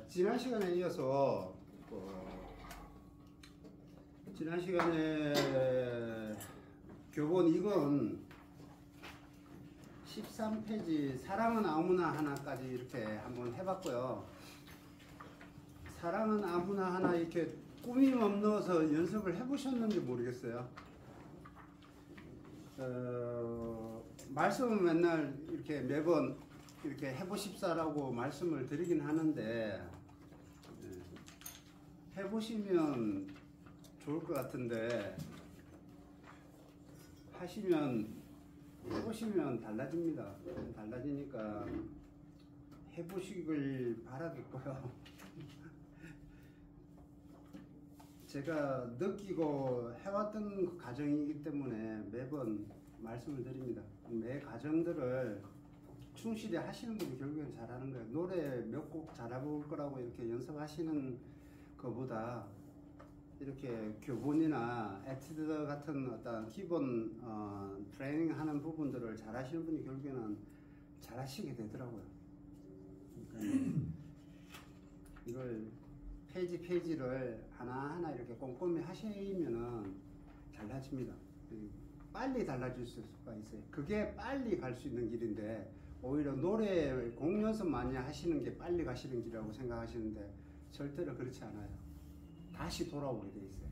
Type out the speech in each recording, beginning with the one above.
지난 시간에 이어서 지난 시간에 교본 2권 13페이지 사랑은 아무나 하나까지 이렇게 한번 해봤고요. 사랑은 아무나 하나 이렇게 꾸밈 넣어서 연습을 해보셨는지 모르겠어요. 말씀은 맨날 이렇게 매번 이렇게 해보십사라고 말씀을 드리긴 하는데 해보시면 좋을 것 같은데 해보시면 달라집니다. 달라지니까 해보시길 바라겠고요. 제가 느끼고 해왔던 과정이기 때문에 매번 말씀을 드립니다. 매 과정들을 충실히 하시는 분이 결국엔 잘하는 거예요. 노래 몇 곡 잘해볼 거라고 이렇게 연습하시는 것보다 이렇게 교본이나 에티드 같은 어떤 기본 트레이닝 하는 부분들을 잘 하시는 분이 결국에는 잘 하시게 되더라고요. 그러니까 이걸 페이지를 하나하나 이렇게 꼼꼼히 하시면은 달라집니다. 빨리 달라질 수가 있어요. 그게 빨리 갈 수 있는 길인데 오히려 노래 곡 연습 많이 하시는 게 빨리 가시는 길이라고 생각하시는데 절대로 그렇지 않아요. 다시 돌아오게 돼 있어요.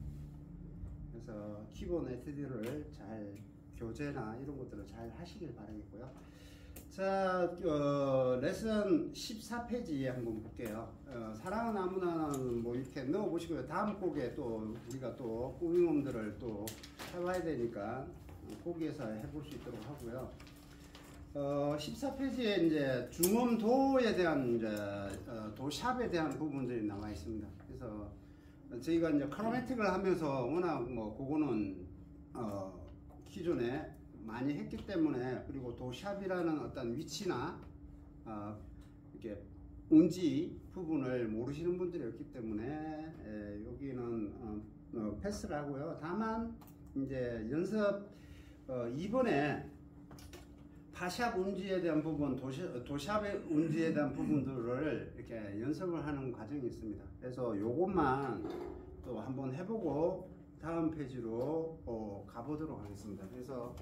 그래서 기본 에티드를 잘 교재나 이런 것들을 잘 하시길 바라겠고요. 자, 레슨 14페이지에 한번 볼게요. 사랑은 아무나는 뭐 이렇게 넣어 보시고요. 다음 곡에 또 우리가 또 꾸밈음들을 또 해봐야 되니까 거기에서 해볼 수 있도록 하고요. 14페이지에 이제 중음도에 대한 이제 도샵에 대한 부분들이 나와 있습니다. 그래서 저희가 이제 크로매틱을 하면서 워낙 뭐 그거는 기존에 많이 했기 때문에, 그리고 도샵이라는 어떤 위치나 이렇게 운지 부분을 모르시는 분들이 없기 때문에 여기는 패스를 하고요. 다만 이제 연습 2번에 파샵 운지에 대한 부분, 도샵의 운지에 대한 부분들을 이렇게 연습을 하는 과정이 있습니다. 그래서 요것만 또 한번 해보고 다음 페이지로 가보도록 하겠습니다. 그래서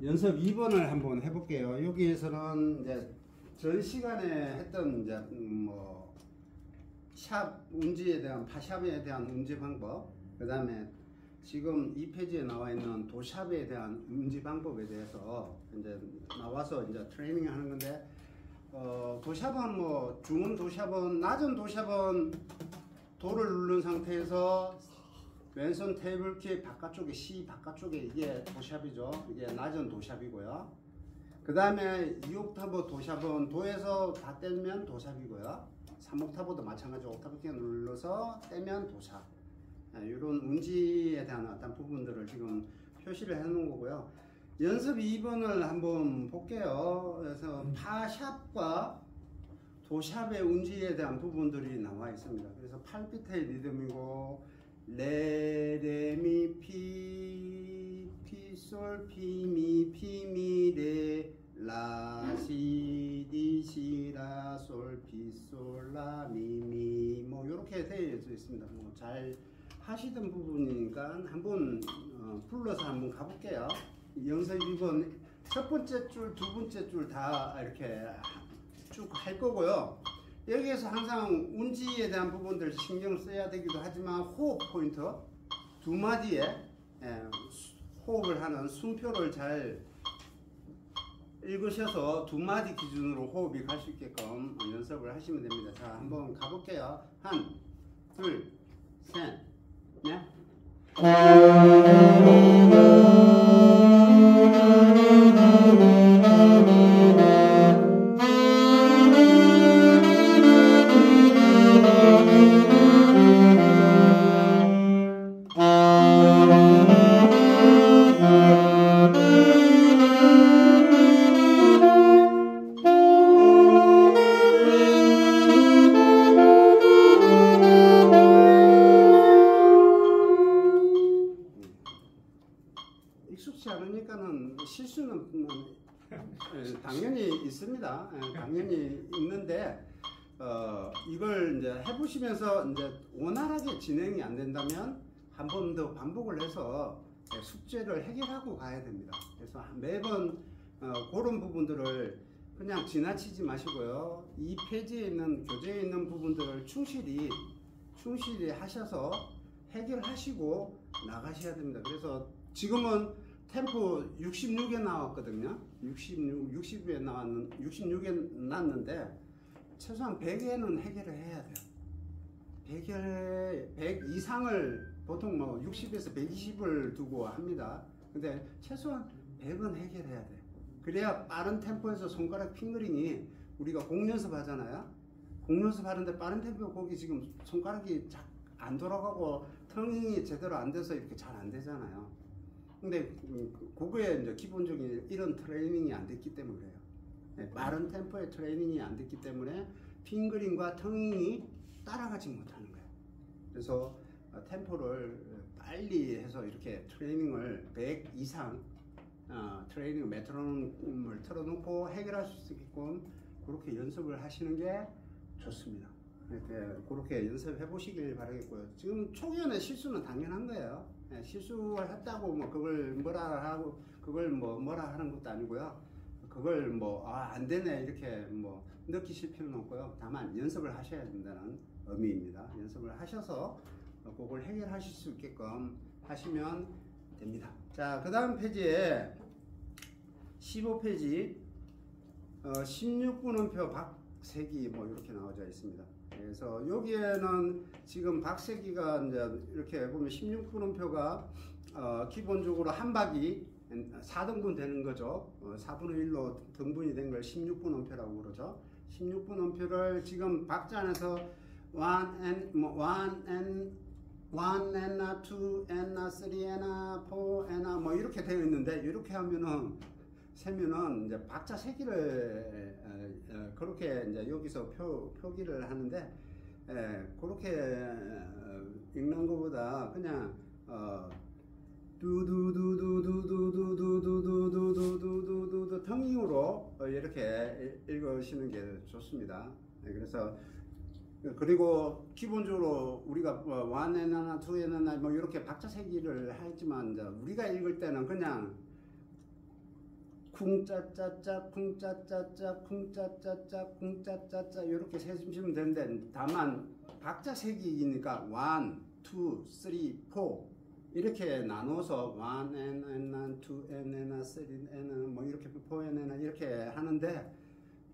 연습 2번을 한번 해볼게요. 여기에서는 이제 전 시간에 했던 이제 샵 운지에 대한 파샵에 대한 운지 방법, 그 다음에 지금 이 페이지에 나와 있는 도샵에 대한 운지 방법에 대해서 이제 나와서 이제 트레이닝 하는 건데, 도샵은 뭐 중음 도샵은, 낮은 도샵은 도를 누른 상태에서 왼손 테이블 키 바깥쪽에, C 바깥쪽에 이게 도샵이죠. 이게 낮은 도샵이고요. 그 다음에 2옥타브 도샵은 도에서 다 떼면 도샵이고요. 3옥타브도 마찬가지로 옥타브 키 눌러서 떼면 도샵. 이런 운지에 대한 어떤 부분들을 지금 표시를 해 놓은 거고요. 연습 2번을 한번 볼게요. 그래서 파샵과 도샵의 운지에 대한 부분들이 나와 있습니다. 그래서 8비트의 리듬이고 레, 레, 미, 피, 피, 솔, 피, 미, 레, 라, 시, 디, 시, 라, 솔, 피, 솔, 라, 미, 뭐 이렇게 되어 있습니다. 뭐 잘 하시던 부분이니까 한번 불러서 한번 가볼게요. 연습 2번 첫 번째 줄, 두 번째 줄 다 이렇게 쭉 할 거고요. 여기에서 항상 운지에 대한 부분들 신경 써야 되기도 하지만 호흡 포인트 두 마디에 호흡을 하는 숨표를 잘 읽으셔서 두 마디 기준으로 호흡이 갈 수 있게끔 연습을 하시면 됩니다. 자, 한번 가볼게요. 한, 둘, 셋, 넷. 익숙치 않으니까는 실수는 당연히 있습니다. 당연히 있는데 이걸 이제 해보시면서 이제 원활하게 진행이 안 된다면 한 번 더 반복을 해서 숙제를 해결하고 가야 됩니다. 그래서 매번 그런 부분들을 그냥 지나치지 마시고요. 이 페이지에 있는 교재에 있는 부분들을 충실히 하셔서 해결하시고 나가셔야 됩니다. 그래서 지금은 템포 66에 나왔거든요. 66에 났는데 최소한 100에는 해결을 해야 돼요. 100 이상을 보통 뭐 60에서 120을 두고 합니다. 근데 최소한 100은 해결해야 돼. 그래야 빠른 템포에서 손가락 핑거링이 우리가 곡 연습 하잖아요. 곡 연습 하는데 빠른 템포 곡이 지금 손가락이 안 돌아가고 텅잉이 제대로 안 돼서 이렇게 잘 안 되잖아요. 근데 그거에 이제 기본적인 이런 트레이닝이 안 됐기 때문에 그래요. 빠른 템포의 트레이닝이 안 됐기 때문에 핑거링과 텅잉이 따라가지 못하는 거예요. 그래서 템포를 빨리 해서 이렇게 트레이닝을 100 이상 트레이닝 메트로놈을 틀어놓고 해결할 수 있게끔 그렇게 연습을 하시는 게 좋습니다. 그렇게 연습해 보시길 바라겠고요. 지금 초기에는 실수는 당연한 거예요. 실수를 했다고 뭐 그걸 뭐라 하는 것도 아니고요. 그걸 뭐 안 되네 이렇게 뭐 느끼실 필요는 없고요. 다만 연습을 하셔야 된다는 의미입니다. 연습을 하셔서 그걸 해결하실 수 있게끔 하시면 됩니다. 자, 그 다음 페이지에 15페이지 16분음표 박세기 뭐 이렇게 나와져 있습니다. 그래서 여기에는 지금 박세기가 이제 이렇게 보면 16분음표가 기본적으로 한 박이 4등분 되는 거죠. 4분의 1로 등분이 된 걸 16분음표라고 그러죠. 16분음표를 지금 박자 안에서 1 and 2 and 3 and 4 and 뭐 이렇게 되어 있는데 이렇게 하면은 세면은 이제 박자 세기를 그렇게 이제 여기서 표기를 하는데 그렇게 읽는 것보다 그냥 두두두두두두두두두두두두두두 텅잉으로 이렇게 읽으시는 게 좋습니다. 그래서 그리고 기본적으로 우리가 1에나 2에나 뭐 이렇게 박자 세기를 하지만 우리가 읽을 때는 그냥 쿵짜짜짜 쿵짜짜짜 쿵짜짜짜 쿵짜짜짜 이렇게 세시면 되는데 다만 박자 세기이니까 1, 2, 3, 4 이렇게 나눠서 1N, 2N, 3N 뭐 이렇게 4N 이렇게 하는데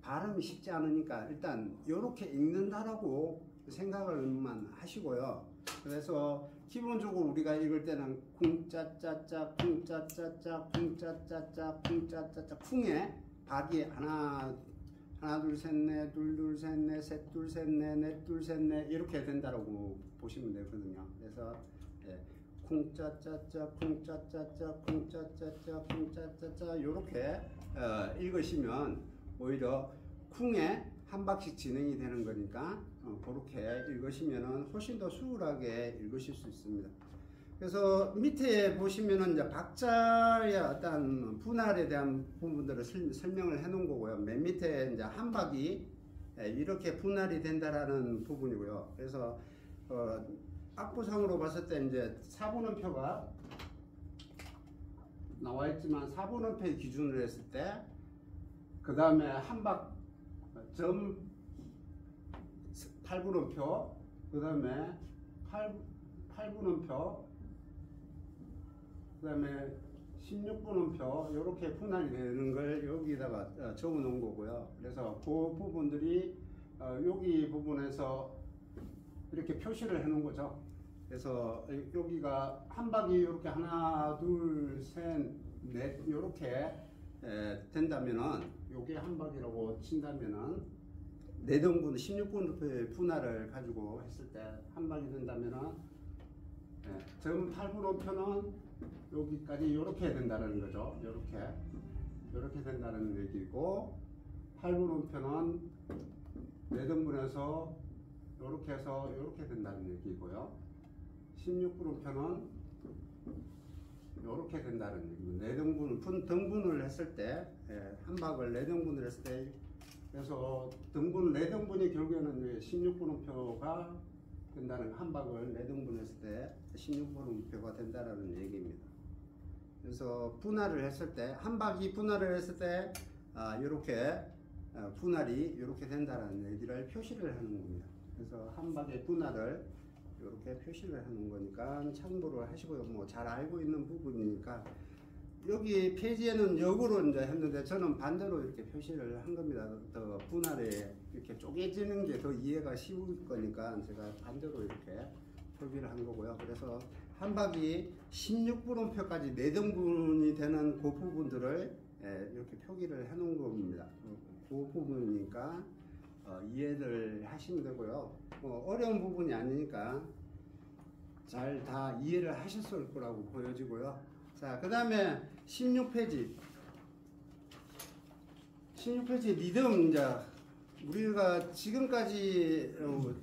발음이 쉽지 않으니까 일단 이렇게 읽는다라고 생각을만 하시고요. 그래서 기본적으로 우리가 읽을 때는 쿵짜짜짜 쿵짜짜짜 쿵짜짜짜 쿵짜짜짜 쿵에 박이 하나 둘 셋 넷 둘 셋 넷 셋 둘 셋 넷 넷 둘 셋 넷 이렇게 된다라고 보시면 되거든요. 그래서 쿵짜짜짜 쿵짜짜짜 쿵짜짜짜 쿵짜짜짜 이렇게 읽으시면 오히려 쿵에 한 박씩 진행이 되는 거니까 그렇게 읽으시면 훨씬 더 수월하게 읽으실 수 있습니다. 그래서 밑에 보시면은 이제 박자의 어떤 분할에 대한 부분들을 설명을 해 놓은 거고요. 맨 밑에 이제 한 박이 이렇게 분할이 된다라는 부분이고요. 그래서 악보상으로 봤을 때 이제 4분음표가 나와 있지만 4분음표 기준으로 했을 때 그 다음에 한 박 점 8분음표 그 다음에 8분음표 그 다음에 16분음표 이렇게 분할이 되는 걸 여기다가 적어 놓은 거고요. 그래서 그 부분들이 여기 부분에서 이렇게 표시를 해 놓은 거죠. 그래서 여기가 한 박이 이렇게 하나 둘 셋 넷 이렇게 된다면은 요게 한 박이라고 친다면은 4등분 16분음표의 분할을 가지고 했을 때 한 박이 된다면은 점 8분음표는 여기까지 이렇게 된다는 거죠. 이렇게 된다는 얘기고 8분음표는 4등분해서 이렇게 해서 이렇게 된다는 얘기고요. 16분음표는 이렇게 된다는 얘기입니다. 4등분, 등분을 했을 때, 한 박을 4등분을 했을 때 그래서 등분, 내등분이 결국에는 16분음표가 된다는, 한박을 내등분했을 때 16분음표가 된다는 얘기입니다. 그래서 분할을 했을 때, 한박이 분할을 했을 때 이렇게 분할이 이렇게 된다는 얘기를 표시를 하는 겁니다. 그래서 한박의 분할을 이렇게 표시를 하는 거니까 참고를 하시고요. 뭐 잘 알고 있는 부분이니까. 여기 페이지에는 역으로 이제 했는데 저는 반대로 이렇게 표시를 한 겁니다. 더 분할에 이렇게 쪼개지는 게 더 이해가 쉬울 거니까 제가 반대로 이렇게 표기를 한 거고요. 그래서 한박이 16분음표까지 내등분이 되는 그 부분들을 이렇게 표기를 해 놓은 겁니다. 그 부분이니까 이해를 하시면 되고요. 어려운 부분이 아니니까 잘 다 이해를 하셨을 거라고 보여지고요. 자, 그 다음에 16페이지. 16페이지 리듬, 이제 우리가 지금까지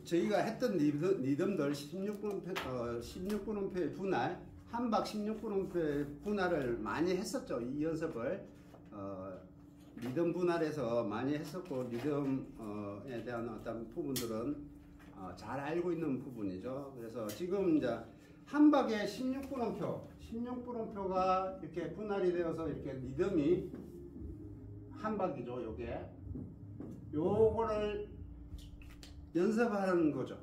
저희가 했던 리듬들 16분음표의 분할, 한박 16분음표의 분할을 많이 했었죠. 이 연습을 리듬 분할에서 많이 했었고, 리듬에 대한 어떤 부분들은 잘 알고 있는 부분이죠. 그래서 지금 이제 한박의 16분음표가 이렇게 분할이 되어서 이렇게 리듬이 한박이죠. 요거를 연습하는 거죠.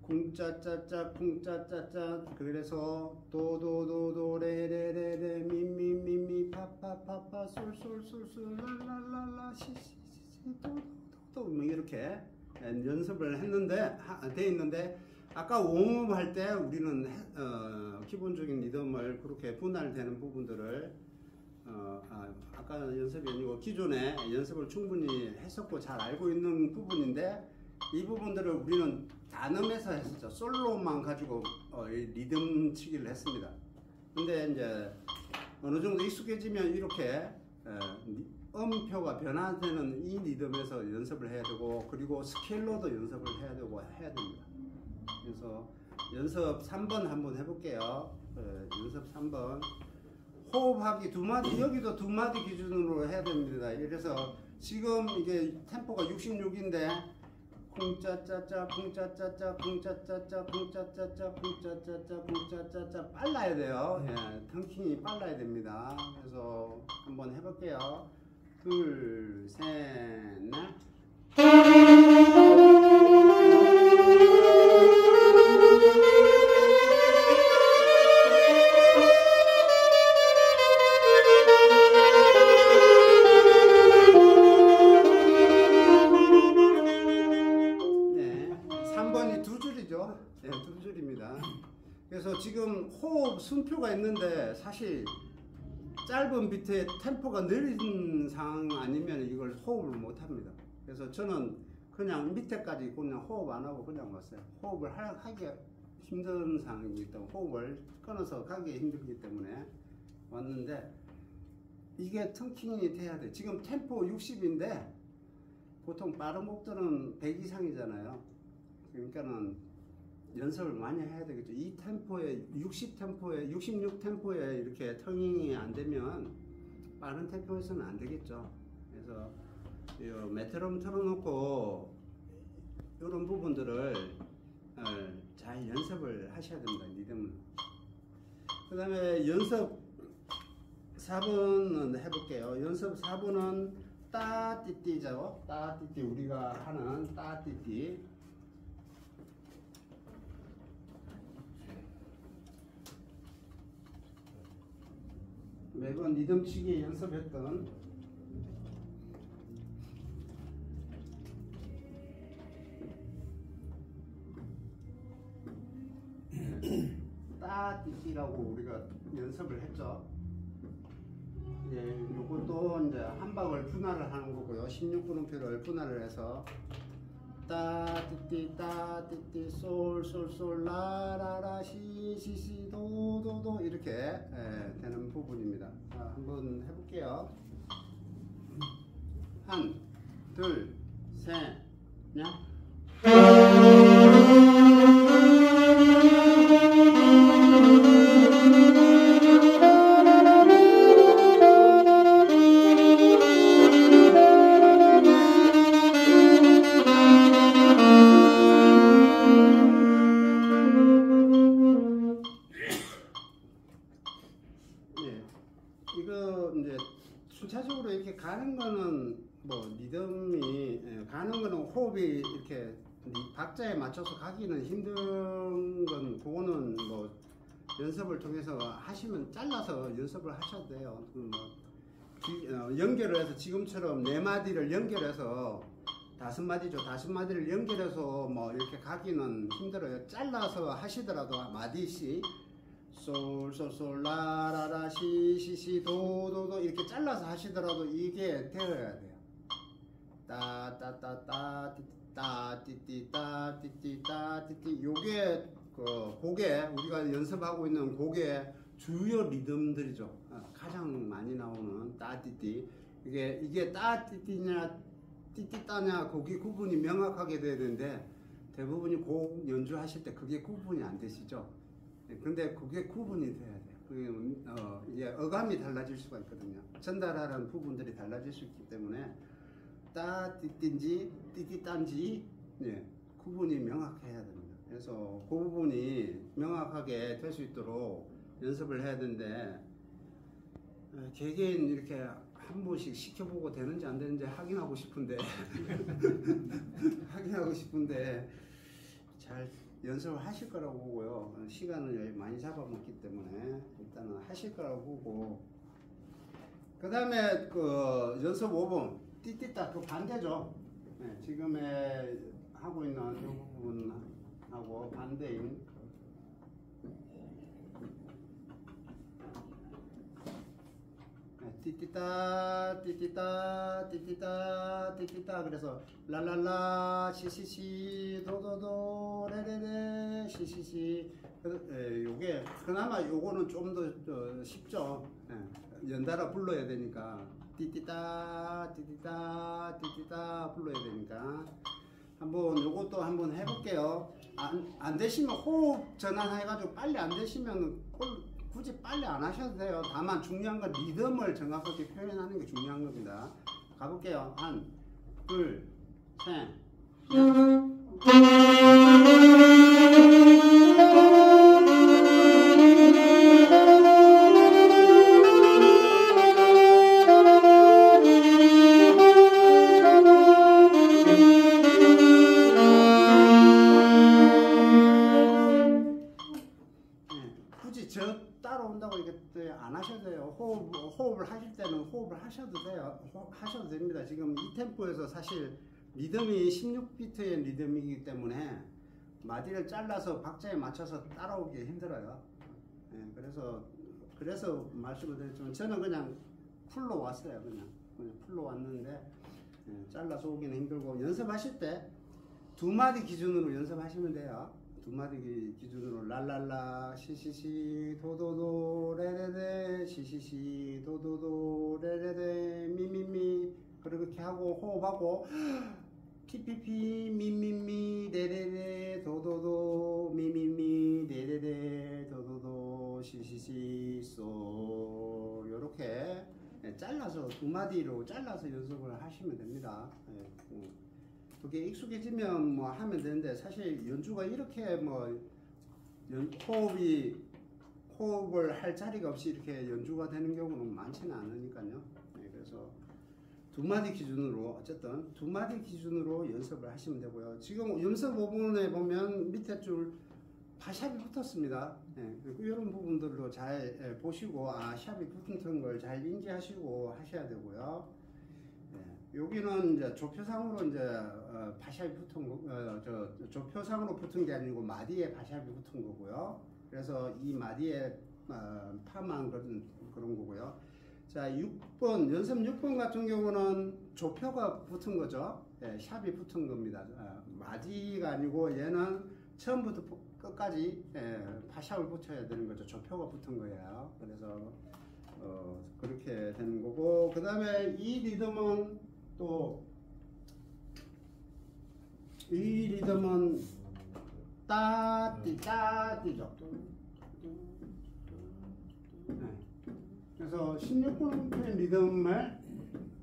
쿵짜짜짜 쿵짜짜짜. 그래서 도도도도 레레레레 미미미미 파파파파 솔솔솔솔 랄랄랄라 시시시시 도도도도 뭐 이렇게 연습을 했는데 돼 있는데, 아까 웜업 할 때 우리는 기본적인 리듬을 그렇게 분할되는 부분들을 아까 연습이 아니고 기존에 연습을 충분히 했었고 잘 알고 있는 부분인데, 이 부분들을 우리는 단음에서 했었죠. 솔로만 가지고 리듬 치기를 했습니다. 근데 이제 어느 정도 익숙해지면 이렇게 음표가 변화되는 이 리듬에서 연습을 해야 되고, 그리고 스케일로도 연습을 해야 되고 해야 됩니다. 그래서 연습 3번 한번 해볼게요. 연습 3번. 호흡하기 2마디, 여기도 2마디 기준으로 해야 됩니다. 그래서 지금 이게 템포가 66인데 쿵짜짜짜 쿵짜짜짜 쿵짜짜짜 쿵짜짜짜 쿵짜짜짜 쿵짜짜짜 빨라야 돼요. 턴킹이 빨라야 됩니다. 그래서 한번 해볼게요. 둘, 셋, 넷. 두 줄입니다. 그래서 지금 호흡 순표가 있는데 사실 짧은 비트에 템포가 느린 상황 아니면 이걸 호흡을 못 합니다. 그래서 저는 그냥 밑에까지 그냥 호흡 안 하고 그냥 왔어요. 호흡을 하기 힘든 상황이기 때문에, 호흡을 끊어서 가기 힘들기 때문에 왔는데, 이게 턴킹이 돼야 돼. 지금 템포 60인데 보통 빠른 곡들은 100 이상이잖아요. 그러니까는 연습을 많이 해야 되겠죠. 이 템포에 66 템포에 이렇게 턴닝이 안 되면 빠른 템포에서는 안 되겠죠. 그래서 메트로놈 틀어놓고 이런 부분들을 잘 연습을 하셔야 됩니다. 리듬은. 그 다음에 연습 4번은 해볼게요. 연습 4번은 따띠띠죠. 따띠띠, 우리가 하는 따띠띠. 매번 리듬치기 연습했던 따띠띠라고 우리가 연습을 했죠. 요것도 이제 한박을 분할을 하는 거고요. 16분음표를 분할을 해서 따띠띠 따띠띠 솔솔솔 라라라 시시시 도도도 이렇게 되는 부분입니다. 자, 한번 해볼게요. 한, 둘, 셋, 넷. 가는 거는 뭐 리듬이 가는 거는 호흡이 이렇게 박자에 맞춰서 가기는 힘든 건 그거는 뭐 연습을 통해서 하시면 잘라서 연습을 하셔도 돼요. 연결을 해서 지금처럼 4마디를 연결해서 5마디죠. 5마디를 연결해서 뭐 이렇게 가기는 힘들어요. 잘라서 하시더라도 마디씩 솔솔솔 라라라 시시시 도도도 이렇게 잘라서 하시더라도 이게 되어야 돼요. 따따따따 띠띠 따 띠띠 따 띠띠 요게 그 곡에 우리가 연습하고 있는 곡의 주요 리듬들이죠. 가장 많이 나오는 따띠띠 이게 따띠띠냐 띠띠따냐 그게 구분이 명확하게 돼야 되는데 대부분이 곡 연주하실 때 그게 구분이 안 되시죠. 근데 그게 구분이 돼야 돼요. 그게 이제 어감이 달라질 수가 있거든요. 전달하는 부분들이 달라질 수 있기 때문에 따띠띠인지 띠띠딴지 구분이 명확해야 됩니다. 그래서 그 부분이 명확하게 될 수 있도록 연습을 해야 되는데 개개인 이렇게 한 번씩 시켜보고 되는지 안 되는지 확인하고 싶은데 잘 연습을 하실 거라고 보고요. 시간을 많이 잡아먹기 때문에 일단은 하실 거라고 보고 그 다음에 그 연습 5번 띠띠따 그 반대죠. 지금의 하고 있는 이 부분하고 반대인 띠띠따 띠띠따 띠띠따 띠띠따 그래서 랄랄라 시시시 도도도 레레레 시시시 요게 그나마 요거는 좀 더 쉽죠. 연달아 불러야 되니까 띠띠따 띠띠따 띠띠따 불러야 되니까 한번 요것도 한번 해볼게요. 안 되시면 호흡 전환해가지고 빨리 안 되시면 굳이 빨리 안 하셔도 돼요. 다만 중요한 건 리듬을 정확하게 표현하는 게 중요한 겁니다. 가볼게요. 한, 둘, 셋. 굳이 저 따라온다고 이렇게 안 하셔도 돼요. 호흡을 하실 때는 호흡을 하셔도 돼요. 하셔도 됩니다. 지금 이 템포에서 사실 리듬이 16비트의 리듬이기 때문에 마디를 잘라서 박자에 맞춰서 따라오기 힘들어요. 그래서 말씀을 드렸지만 저는 그냥 풀로 왔어요. 그냥 풀로 왔는데 잘라서 오기는 힘들고 연습하실 때 2마디 기준으로 연습하시면 돼요. 2마디 기준으로 랄랄라 시시시 도도도 레레레 시시시 도도도 레레레 미미미 그렇게 하고 호흡하고 피피피 미미미 레레레 도도도 미미미 레레레 도도도 시시시 소 요렇게 잘라서 2마디로 잘라서 연습을 하시면 됩니다. 그게 익숙해지면 뭐 하면 되는데 사실 연주가 이렇게 뭐 호흡을 할 자리가 없이 이렇게 연주가 되는 경우는 많지는 않으니까요. 그래서 2마디 기준으로 어쨌든 2마디 기준으로 연습을 하시면 되고요. 지금 연습 부분에 보면 밑에 줄 파샵이 붙었습니다. 이런 부분들도 잘 보시고 샵이 붙은 걸 잘 인지하시고 하셔야 되고요. 여기는 이제 조표상으로 이제 파샵이 붙은 거, 조표상으로 붙은 게 아니고 마디에 파샵이 붙은 거고요. 그래서 이 마디에 파만 그런 거고요. 자, 6번 연습 6번 같은 경우는 조표가 붙은 거죠. 샵이 붙은 겁니다. 마디가 아니고 얘는 처음부터 끝까지 파샵을 붙여야 되는 거죠. 조표가 붙은 거예요. 그래서 그렇게 되는 거고, 그 다음에 이 리듬은 따띠죠. 그래서 16분의 리듬을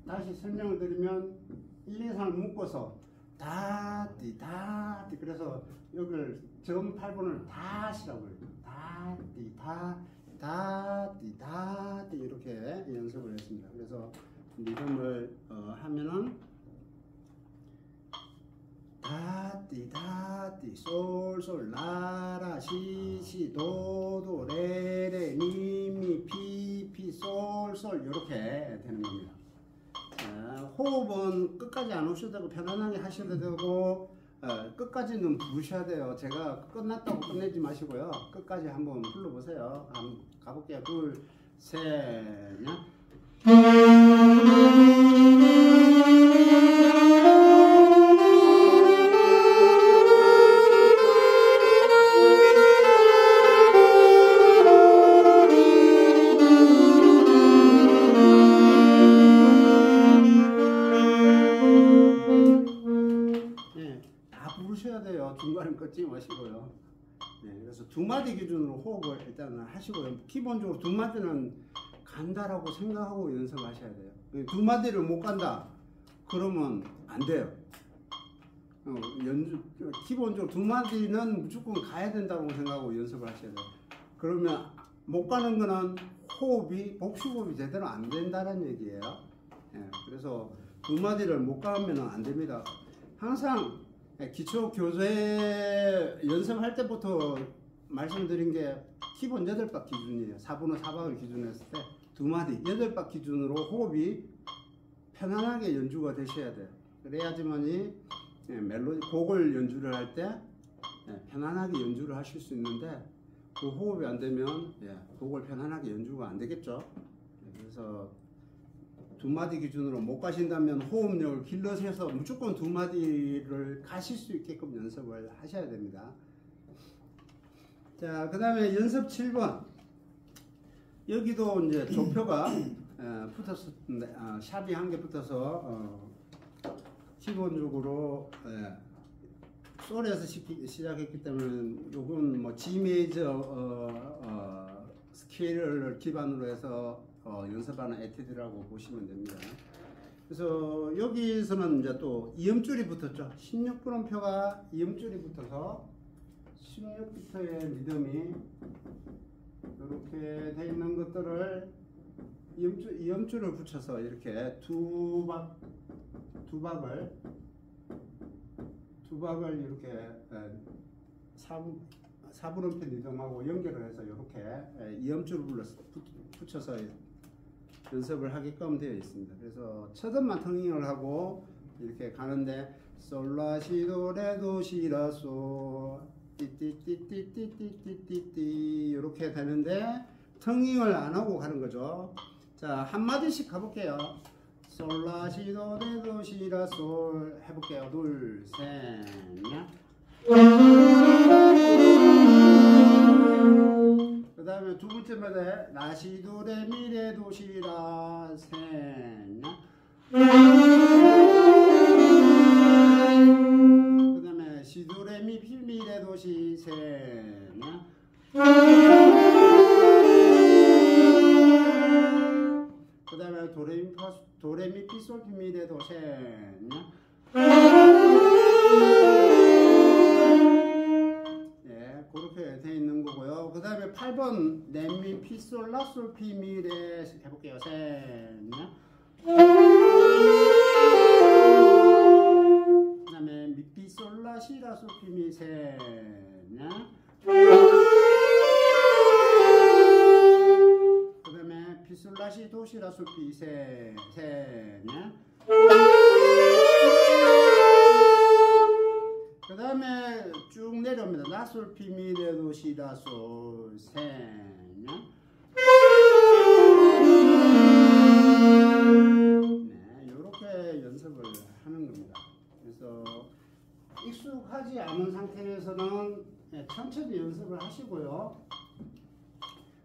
다시 설명을 드리면 1, 2, 3을 묶어서 따띠 그래서 여기를 점 8번을 다시라고 해요. 따띠 이렇게 연습을 했습니다. 그래서 리듬을 하면은 다띠 다띠 솔솔 라라 시시 도도 레레 미미 피피 솔솔 이렇게 되는 겁니다. 호흡은 끝까지 안 오셔도 되고 편안하게 하셔도 되고 끝까지는 부르셔야 돼요. 제가 끝났다고 끝내지 마시고요. 끝까지 한번 불러보세요. 한번 가볼게요. 둘, 셋, 넷. 부르셔야 돼요. 중간은 끊지 마시고요. 네, 그래서 두 마디 기준으로 호흡을 일단은 하시고요. 기본적으로 두 마디는 간다라고 생각하고 연습하셔야 돼요. 두 마디를 못 간다 그러면 안 돼요. 기본적으로 두 마디는 무조건 가야 된다고 생각하고 연습을 하셔야 돼요. 그러면 못 가는 거는 호흡이 복식호흡이 제대로 안 된다는 얘기예요. 네, 그래서 두 마디를 못 가면 안 됩니다. 항상 기초 교재 연습할 때부터 말씀드린 게 기본 8박 기준이에요. 4분의 4박을 기준으로 했을 때 두 마디 8박 기준으로 호흡이 편안하게 연주가 되셔야 돼요. 그래야지만이 멜로디 곡을 연주를 할 때 편안하게 연주를 하실 수 있는데 그 호흡이 안 되면 곡을 편안하게 연주가 안 되겠죠. 그래서 두 마디 기준으로 못 가신다면 호흡력을 길러서 무조건 두 마디를 가실 수 있게끔 연습을 하셔야 됩니다. 자, 그 다음에 연습 7번. 여기도 이제 조표가 붙어서, 샵이 한 개 붙어서, 기본적으로, 솔에서 시작했기 때문에, 요건 뭐 G 메이저, 스케일을 기반으로 해서 연습하는 에티드라고 보시면 됩니다. 그래서 여기서는 이제 또 이음줄이 붙었죠. 16분음표가 이음줄이 붙어서 16부터의 리듬이 이렇게 돼 있는 것들을 이음줄을 붙여서 이렇게 두 박을 이렇게 4분음표 리듬하고 연결을 해서 이렇게 이음줄을 붙여서 연습을 하게끔 되어 있습니다. 그래서 첫 음만 텅잉을 하고 이렇게 가는데 솔라시도 레도 시라소 띠띠띠띠띠띠띠띠 이렇게 되는데 텅잉을 안 하고 가는 거죠. 자, 한 마디씩 가볼게요. 솔라시도 레도 시라솔 해볼게요. 둘, 셋, 넷. 그 다음에 두 번째 마디 라시도 레미 레도 시라 셋. 그 다음에 시도 레미 필미 레도 시 셋. 그 다음에 도레미 피솔 피미 레도 셋. 그렇게 돼 있는 거고요. 그 다음에 8번 레미 피솔 라솔 피미 레 해볼게요. 셋. 그 다음에 미 피솔 라 시 라솔 피미 셋. 그 다음에 피솔 라 시 도 시 라솔 피 셋. 그 다음에 쭉 내려옵니다. 라솔 피미 레도 시 라솔 셋. 네, 이렇게 연습을 하는 겁니다. 그래서 익숙하지 않은 상태에서는 천천히 연습을 하시고요.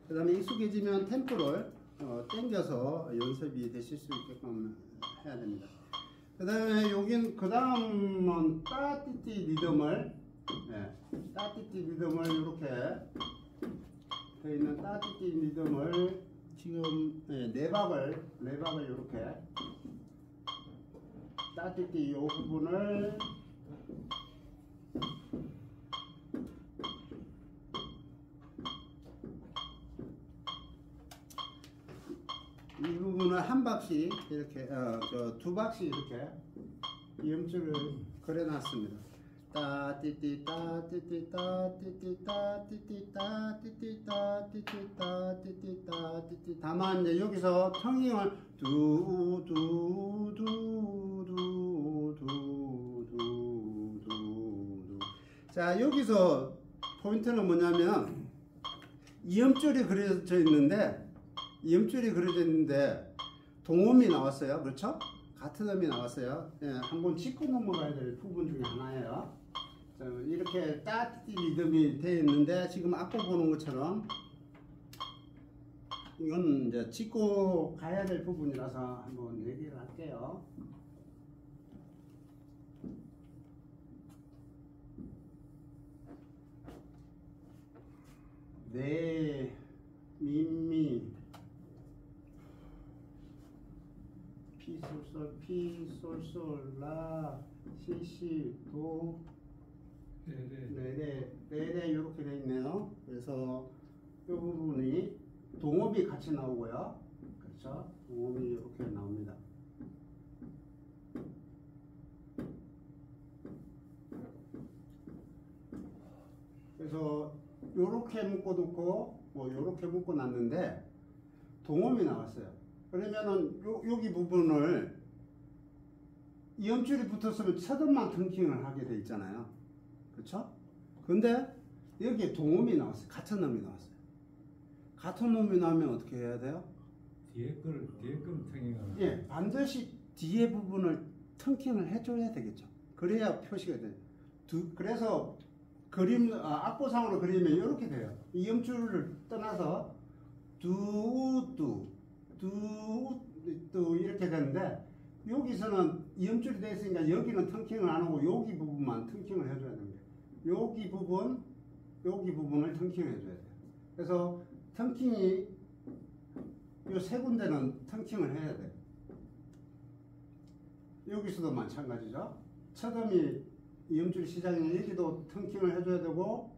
그 다음에 익숙해지면 템포를 당겨서 연습이 되실 수 있게끔 해야 됩니다. 그 다음에 여긴 그 다음은 따띠띠 리듬을 따띠띠 리듬을 이렇게 되어 있는 따띠띠 리듬을 지금 네 박을 이렇게 따띠띠 이 부분을 이 부분 부분을 한 박씩 이렇게 두 박씩 이렇게 이음줄을 그려놨습니다. 따띠띠따 띠띠따 띠띠따 띠띠따 띠띠따 띠띠따 띠띠따 띠띠. 다만 이제 여기서 텅잉을 두두두두두두두. 자, 여기서 포인트는 뭐냐면 이음줄이 그려져 있는데 동음이 나왔어요. 그렇죠? 같은 음이 나왔어요. 예, 한번 짚고 넘어가야 될 부분 중에 하나예요. 자, 이렇게 따뜻이 리듬이 되어 있는데 지금 앞부 보는 것처럼 이건 이제 짚고 가야 될 부분이라서 한번 얘기를 할게요. 네, 미미, 피솔솔, 피솔솔, 라, 시시, 도, 네네 이렇게 돼 있네요. 그래서 이 부분이 동음이 같이 나오고요. 그렇죠? 동음이 이렇게 나옵니다. 그래서 요렇게 묶어놓고 뭐 요렇게 묶어놨는데 동음이 나왔어요. 그러면은 여기 부분을 이음줄이 붙었으면 첫 음만 텅킹을 하게 돼 있잖아요. 그렇죠? 근데 여기에 동음이 나왔어요. 같은 음이 나왔어요. 같은 음이 나오면 어떻게 해야 돼요? 뒤에 걸 텅킹하는. 예, 반드시 뒤에 부분을 텅킹을 해줘야 되겠죠. 그래야 표시가 돼요. 그래서 악보상으로 그리면 이렇게 돼요. 이음줄을 떠나서 두 이렇게 되는데 여기서는 이음줄이 되어 있으니까 여기는 텅킹을 안 하고 여기 부분만 텅킹을 해줘야 됩니다. 여기 부분을 텅킹을 해줘야 돼요. 그래서 텅킹이 이 세 군데는 텅킹을 해야 돼요. 여기서도 마찬가지죠. 첫 음이 이음줄 시작이면 여기도 텅킹을 해줘야 되고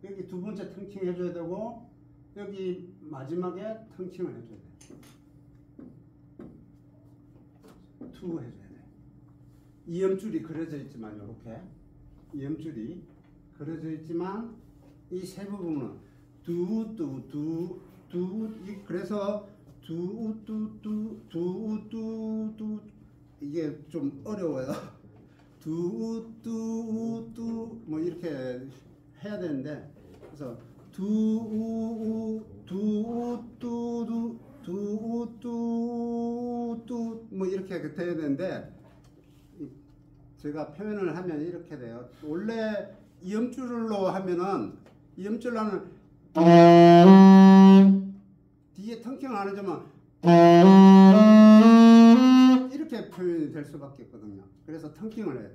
여기 두 번째 텅킹 해줘야 되고 여기 마지막에 텅킹을 해줘야 돼요. 투 해줘야 돼요. 이음줄이 그려져 있지만 이렇게 이음줄이 그려져 있지만 이 세 부분은 그래서 이게 좀 어려워요. 뭐 이렇게 해야 되는데 그래서 뭐 이렇게 돼야 되는데 제가 표현을 하면 이렇게 돼요. 원래 이음줄로 하면은 이음줄로 하면 뒤에 텅킹을 안 해주면 이렇게 표현이 될 수밖에 없거든요. 그래서 텅킹을 해요.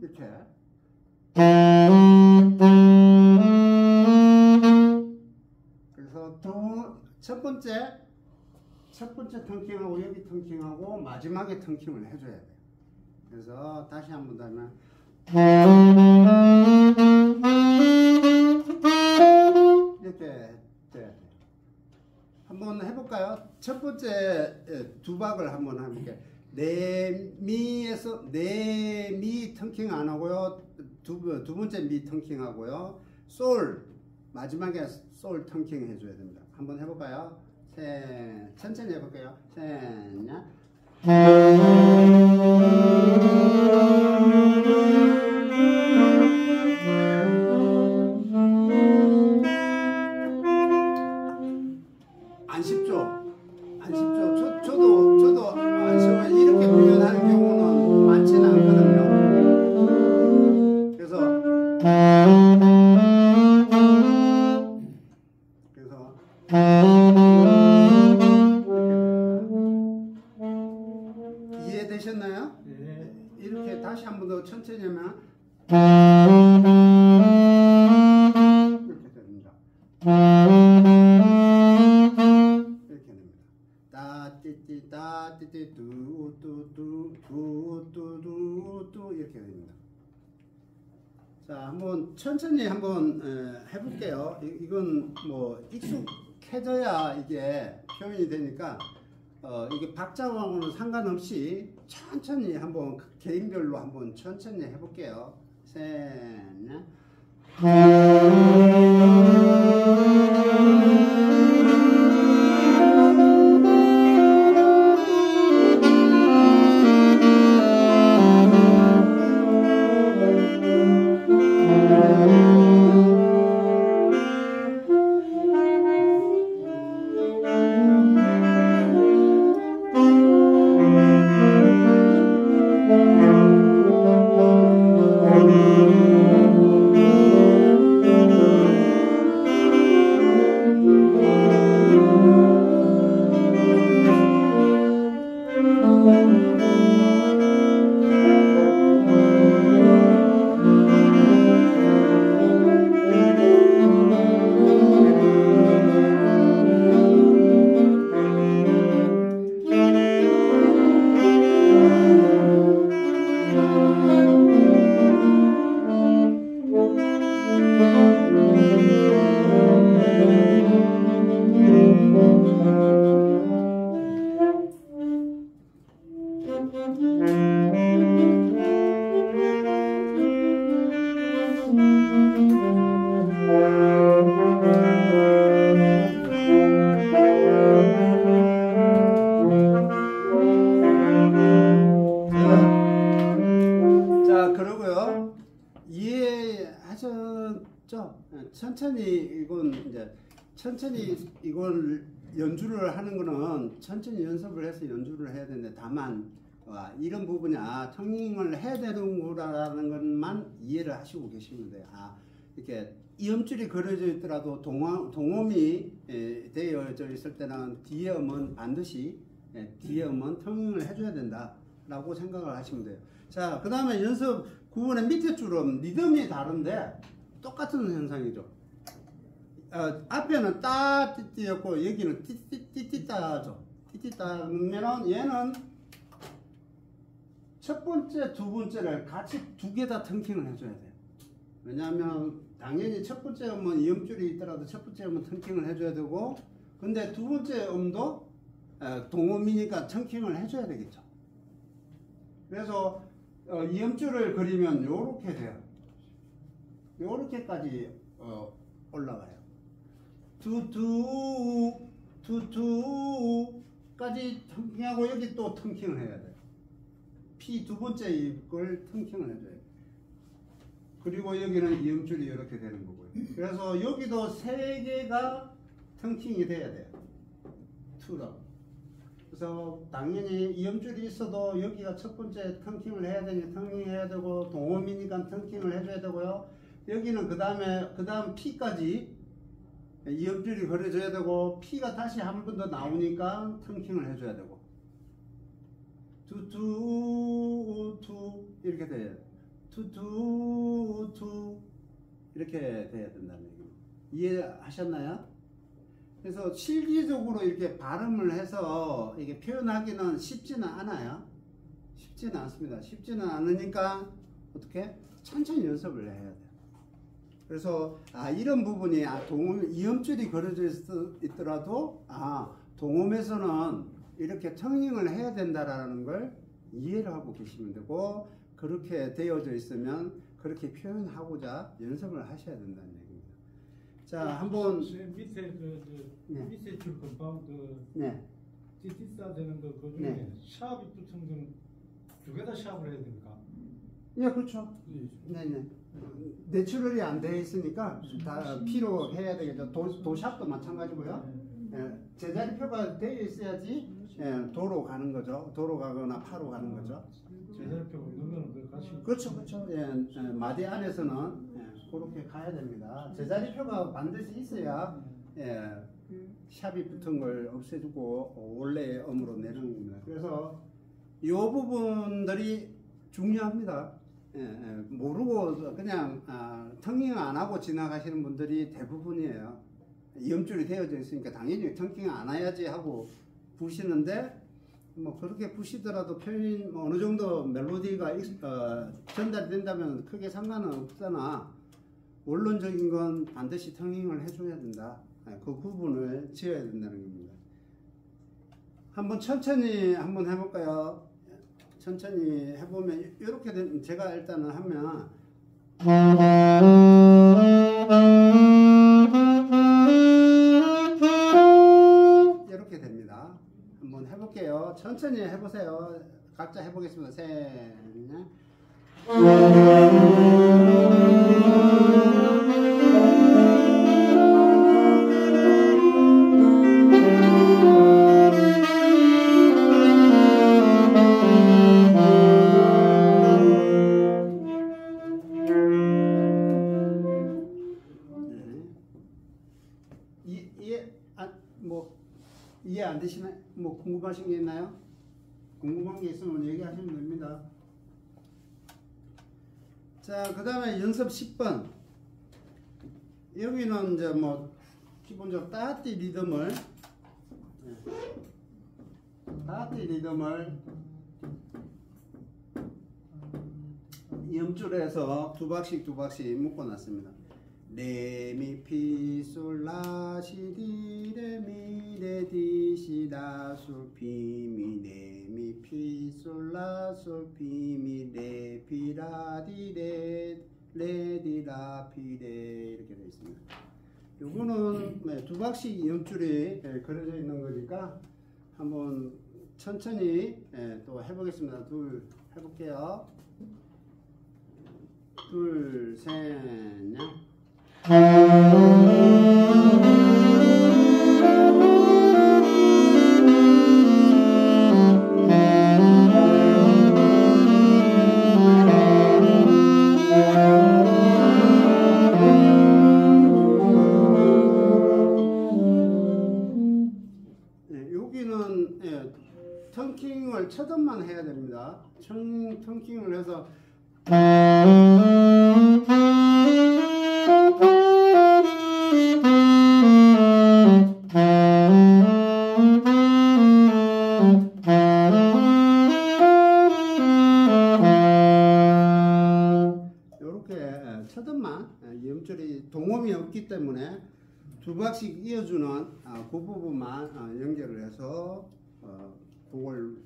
이렇게. 그래서 첫 번째 텅킹하고 여기 텅킹하고 마지막에 텅킹을 해줘야 돼요. 그래서 다시 한번 더 하면 이렇게 돼야 돼요. 한번 해볼까요? 첫 번째 두 박을 한번 해볼게요. 네미에서 네미 텅킹 안 하고요. 두 번째 미 텅킹 하고요. 솔 마지막에 솔 텅킹 해줘야 됩니다. 한번 해볼까요? 천천히 해볼게요. 셋, 안 쉽죠? 안 쉽죠? 저도 안 쉬워요. 이렇게 표현하는 경우는 많지는 않거든요. 그래서 이해되셨나요? 네. 이렇게 다시 한 번 더 천천히 하면 이렇게 됩니다. 이렇게 됩니다. 따띠띠 따띠띠 뚜뚜뚜뚜뚜뚜뚜 이렇게 됩니다. 자, 한번 천천히 한번 해볼게요. 이건 뭐 익숙해 켜져야 이게 표현이 되니까 이게 박자하고는 상관없이 천천히 한번 개인별로 한번 천천히 해볼게요. 셋, 넷. 자, 그러고요. 이해하셨죠? 천천히 이걸 연주를 하는 거는 천천히 연습을 해서 연주를 해야 되는데, 다만 이런 부분이 턴닝을 해야 되는구나라는 것만 이해를 하시고 계시면 돼요. 이렇게 이음줄이 그려져 있더라도 동음이 되어져 있을 때는 뒤에 음은 반드시 뒤에 음은 턴닝을 해줘야 된다라고 생각을 하시면 돼요. 자, 그 다음에 연습 9번의 밑에 줄은 리듬이 다른데 똑같은 현상이죠. 앞에는 따띠띠였고 여기는 띠띠띠따죠. 띠띠따면은 얘는 첫 번째, 두 번째를 같이 두 개 다 턴킹을 해줘야 돼요. 왜냐하면 당연히 첫 번째 음은 이음줄이 있더라도 첫 번째 음은 턴킹을 해줘야 되고, 근데 두 번째 음도 동음이니까 턴킹을 해줘야 되겠죠. 그래서 이음줄을 그리면 요렇게 돼요. 요렇게까지 올라가요. 투투까지 턴킹하고 여기 또 턴킹을 해야 돼요. P 두 번째 입을 턴킹을 해줘요. 그리고 여기는 이음줄이 이렇게 되는 거고요. 그래서 여기도 세 개가 턴킹이 돼야 돼요. 투로. 그래서 당연히 이음줄이 있어도 여기가 첫 번째 턴킹을 해야 되니 턴킹해야 되고, 동음이니까 턴킹을 해줘야 되고요. 여기는 그 다음 P까지 이음줄이 그려져야 되고, P가 다시 한 번 더 나오니까 턴킹을 해줘야 되고, 투 이렇게 돼요. 투 이렇게 돼야 된다는 얘기입니다. 이해하셨나요? 그래서 실기적으로 이렇게 발음을 해서 이게 표현하기는 쉽지는 않아요. 쉽지는 않습니다. 쉽지는 않으니까 어떻게 천천히 연습을 해야 돼요. 그래서 이런 부분이 이음줄이 그려져 있더라도 동음에서는 이렇게 턴닝을 해야 된다라는 걸 이해를 하고 계시면 되고, 그렇게 되어져 있으면 그렇게 표현하고자 연습을 하셔야 된다는 얘기입니다. 자, 한번 밑에 밑에 줄 건방 띠띠싸 되는 거 그 중에 샵이 붙은 건 두 개 다 샵을 해야 됩니까? 예, 그렇죠. 네네. 내추럴이 안 되어 있으니까 다 P로 해야 되겠죠. 도샵도 마찬가지고요. 제자리표가 되어 있어야지 도로 가는 거죠. 도로 가거나 파로 가는 거죠. 제자리표가 넣으면 그 같이. 그렇죠. 마디 안에서는 그렇게 가야 됩니다. 제자리표가 반드시 있어야 샵이 붙은 걸 없애주고 원래의 음으로 내는 겁니다. 그래서 이 부분들이 중요합니다. 모르고 그냥 턴킹 안 하고 지나가시는 분들이 대부분이에요. 이음줄이 되어져 있으니까 당연히 턴킹 안 해야지 하고 부시는데, 뭐 그렇게 부시더라도 표현이 어느 정도 멜로디가 전달이 된다면 크게 상관은 없잖아. 원론적인 건 반드시 턴킹을 해줘야 된다. 그 구분을 지어야 된다는 겁니다. 한번 천천히 한번 해볼까요? 천천히 해보면 이렇게 되면 제가 일단은 하면 이렇게 됩니다. 한번 해볼게요. 천천히 해보세요. 각자 해보겠습니다. 셋, 넷. 이해 안 되시나요? 뭐 궁금하신 게 있나요? 궁금한 게 있으면 얘기하시면 됩니다. 자, 그 다음에 연습 10번. 여기는 이제 뭐 기본적으로 따띠 리듬을 염줄에서 두 박씩 묶어 놨습니다. 레미피솔라시디 레미레디시라솔피미 레미피솔라솔피미 레피라디레 레디라피레 이렇게 되어 있습니다. 요거는 두 박씩 염줄이 그려져 있는 거니까 한번 천천히 또 해보겠습니다. 둘 해볼게요. 둘, 셋, 넷. 여기는 턴킹을 첫음만 해야 됩니다. 턴킹을 해서 이렇게 첫음만 염줄이 동음이 없기 때문에 두 박씩 이어주는 그 부분만 연결을 해서 그걸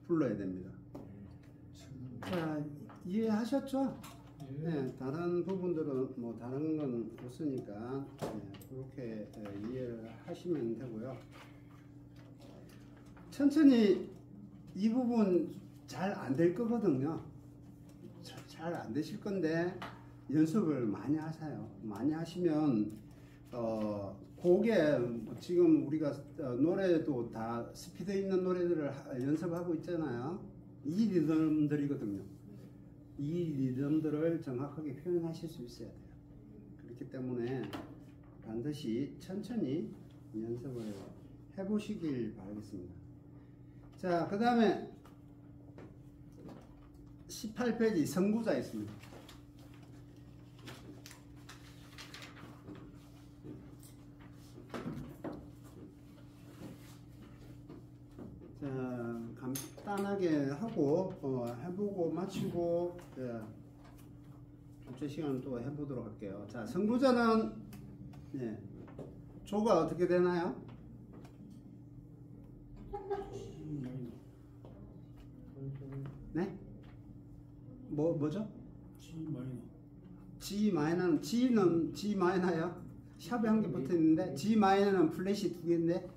불러야 됩니다. 자, 이해하셨죠? 네, 다른 부분들은 뭐 다른 건 없으니까 그렇게 이해를 하시면 되고요. 천천히 이 부분 잘 안 될 거거든요. 잘 안 되실 건데 연습을 많이 하세요. 많이 하시면 그게 지금 우리가 노래도 다 스피드 있는 노래들을 연습하고 있잖아요. 이 리듬들이거든요. 이 리듬들을 정확하게 표현하실 수 있어야 돼요. 그렇기 때문에 반드시 천천히 연습을 해보시길 바라겠습니다. 자, 그 다음에 18페이지 선구자 있습니다. 자, 간단하게 하고 해보고 마치고 둘째 시간 또 해보도록 할게요. 자, 선구자는 조가 어떻게 되나요? 네? 뭐죠? G 마이너는 G는 G 마이너요? 샵에 한 개 붙어 있는데 G 마이너는 플랫이 두 개인데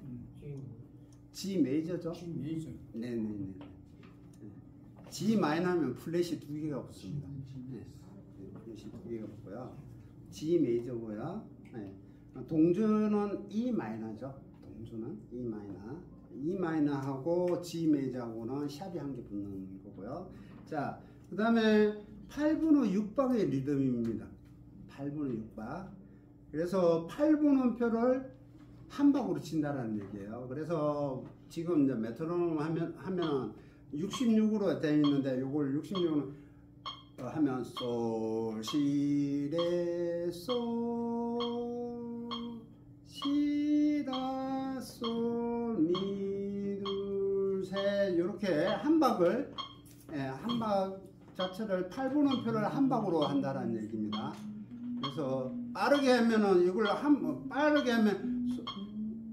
G 메이저죠? G 메이저. 네네네. G 마이너면 플랫이 두 개가 없습니다. 네. 플랫이 두 개가 없고요. G 메이저고요. 네. 동주는 E 마이너죠. 동주는 E 마이너. E 마이너하고 G 메이저하고는 샵이 한 개 붙는 거고요. 자, 그 다음에 8분의 6박의 리듬입니다. 8분의 6박. 그래서 8분음표를 한 박으로 친다라는 얘기예요. 그래서 지금 이제 메트로놈 하면 66으로 되어 있는데 요걸 66은 하면 솔, 시, 레, 솔, 시, 라, 솔, 미, 둘, 셋 이렇게 한 박을 한 박 자체를 8분음표를 한 박으로 한다라는 얘기입니다. 그래서 빠르게 하면은 이걸 빠르게 하면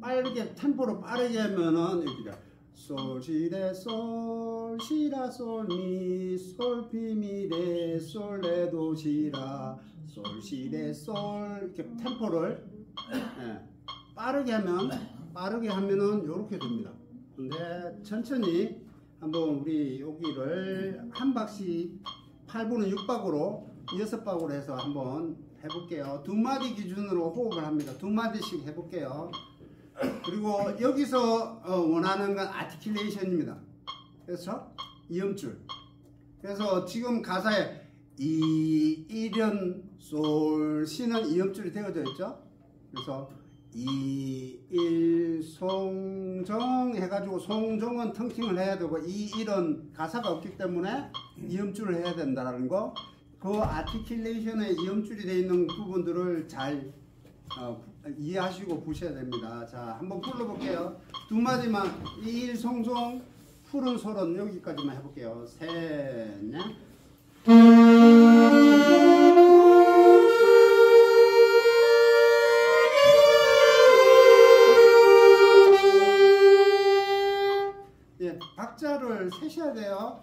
빠르게 템포로 빠르게 하면은 여기다 솔, 시, 레, 솔, 시, 라, 솔, 미, 솔, 피, 미, 레, 솔, 레, 도, 시, 라, 솔, 시, 레, 솔 이렇게 템포를 빠르게 하면은 이렇게 됩니다. 근데 천천히 한번 우리 여기를 한 박씩 8분은 6박으로 6박으로 해서 한번 해볼게요. 두 마디 기준으로 호흡을 합니다. 두 마디씩 해볼게요. 그리고 여기서 원하는 건 아티큘레이션입니다. 그렇죠? 이음줄. 그래서 지금 가사에 이, 일은, 솔, 시는 이음줄이 되어져 있죠? 그래서 이, 일, 송정 해가지고 송정은 텅팅을 해야 되고 이, 일은 가사가 없기 때문에 이음줄을 해야 된다는 거. 그 아티큘레이션에 이음줄이 되어 있는 부분들을 잘 이해하시고 보셔야 됩니다. 자, 한번 불러볼게요. 두 마디만 일, 송송, 푸른 소론 여기까지만 해볼게요. 셋, 넷. 예, 박자를 세셔야 돼요.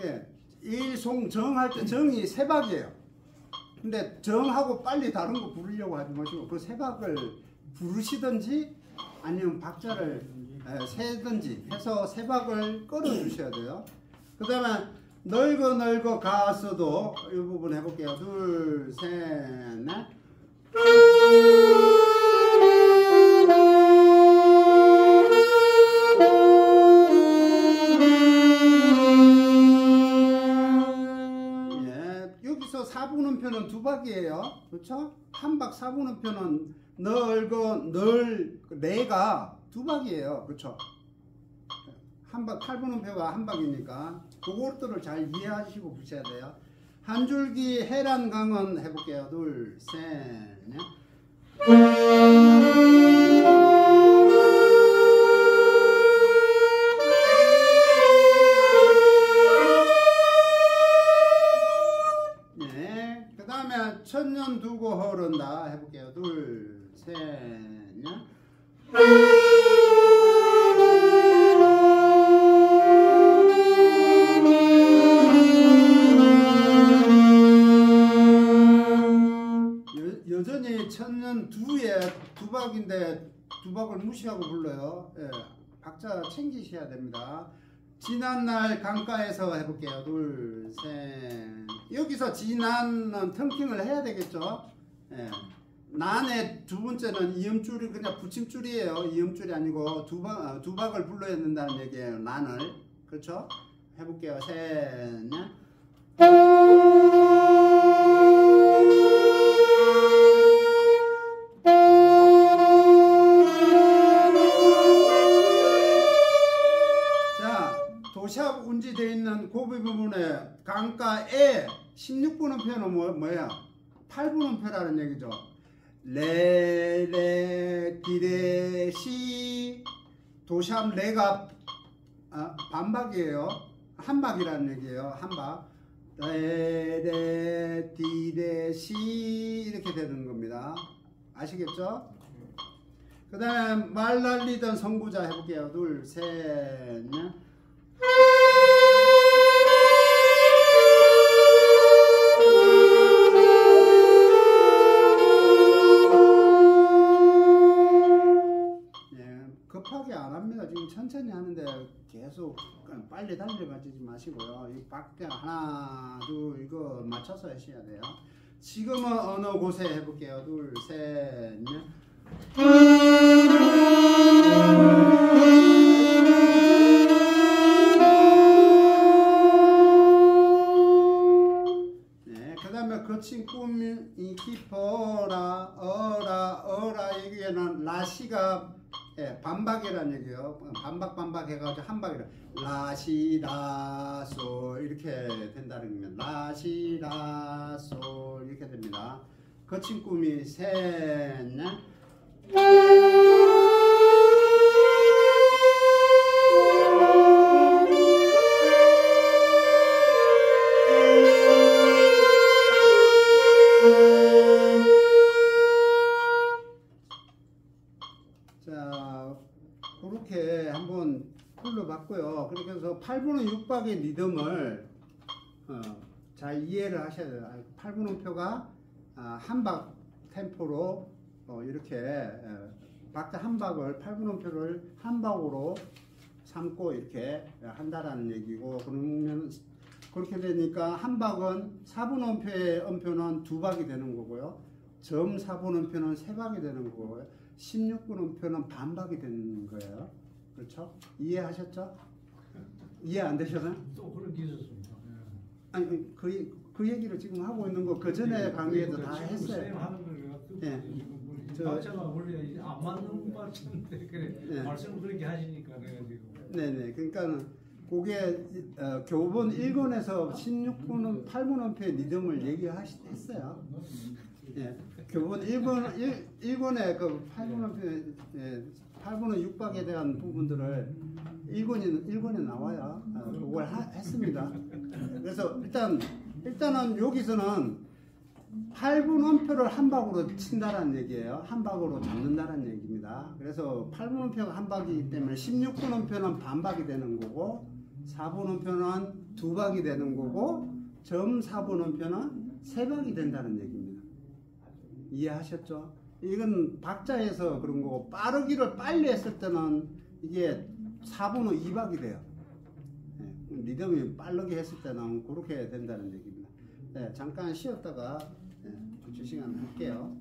예, 일, 송, 정 할 때 정이 세 박이에요. 근데 정하고 빨리 다른 거 부르려고 하지 마시고 그 세 박을 부르시든지 아니면 박자를 세든지 해서 세 박을 끌어 주셔야 돼요. 그 다음에 널고 가서도 이 부분 해볼게요. 둘, 셋, 넷. 여기서 4분음표는 두 박이에요. 그렇죠? 한 박 4분음표는 레가 두 박이에요. 그렇죠? 한 박 8분음표가 한 박이니까 그것들을 잘 이해하시고 부셔야 돼요. 한 줄기 해란 강은 해볼게요. 둘, 셋, 넷. 그 다음에 천년 두고 흐른다 해볼게요. 둘, 셋, 넷. 여전히 천년 두에 두 박인데 두 박을 무시하고 불러요. 예, 박자 챙기셔야 됩니다. 지난날 강가에서 해볼게요. 둘, 셋. 여기서 지난은 텅팅을 해야 되겠죠. 예. 난의 두 번째는 이음줄이 그냥 붙임줄이에요. 이음줄이 아니고 두 박을 불러야 된다는 얘기예요. 난을. 그렇죠? 해볼게요. 셋, 넷. 도샵 운지되어 있는 고비 부분에 강가에 16분음표는 뭐야? 8분음표라는 얘기죠. 레, 레, 디레, 시. 도샵 레가 반박이에요. 한박이라는 얘기예요. 한박. 레, 레, 디레, 시 이렇게 되는 겁니다. 아시겠죠? 그 다음에 말 날리던 선구자 해볼게요. 둘, 셋, 넷. 급하게 안 합니다. 지금 천천히 하는데 계속 빨리 달려가지 마시고요. 이 박자 하나, 둘 이거 맞춰서 하셔야 돼요. 지금은 어느 곳에 해볼게요. 둘, 셋, 넷. 그 다음에 거친 꿈이 깊어라 어라 얘기에는 라시가 반박이라는 얘기예요. 반박 해가지고 한박이라 라시 라솔 이렇게 된다는 겁니다. 라시 라솔 이렇게 됩니다. 거친 꿈이 셋, 넷. 8분의 6박의 리듬을 잘 이해를 하셔야 돼요. 8분음표가 한 박 템포로 이렇게 박자 한 박을 8분음표를 한 박으로 삼고 이렇게 한다라는 얘기고, 그러면 그렇게 되니까 한 박은 4분음표의 음표는 두 박이 되는 거고요. 점 4분음표는 세 박이 되는 거고요. 16분음표는 반 박이 되는 거예요. 그렇죠? 이해하셨죠? 이해 안 되셔서? 또 그런 게 있었습니다. 아니 그 얘기를 지금 하고 있는 거 그 전에 강의에도 다 했어요. 하는 걸 내가 또 예. 박자가 원래 안 맞는 박자인데 그래 예. 말씀을 그렇게 하시니까 내가 지금. 네네. 그러니까 그게 교본 1권에서 16분은 8분음표의 리듬을 얘기했어요. 예. 교본 1권에 그 8분의 6박에 대한 부분들을 1권에 나와요. 그걸 했습니다. 그래서 일단은 여기서는 8분음표를 한 박으로 친다라는 얘기예요. 한 박으로 잡는다라는 얘기입니다. 그래서 8분음표가 한 박이기 때문에 16분음표는 반 박이 되는 거고, 4분음표는 두 박이 되는 거고, 점 4분음표는 세 박이 된다는 얘기입니다. 이해하셨죠? 이건 박자에서 그런 거고, 빠르기를 빨리 했을 때는 이게 4분의 2박이 돼요. 리듬이 빠르게 했을 때는 그렇게 된다는 얘기입니다. 네, 잠깐 쉬었다가 주시간 할게요.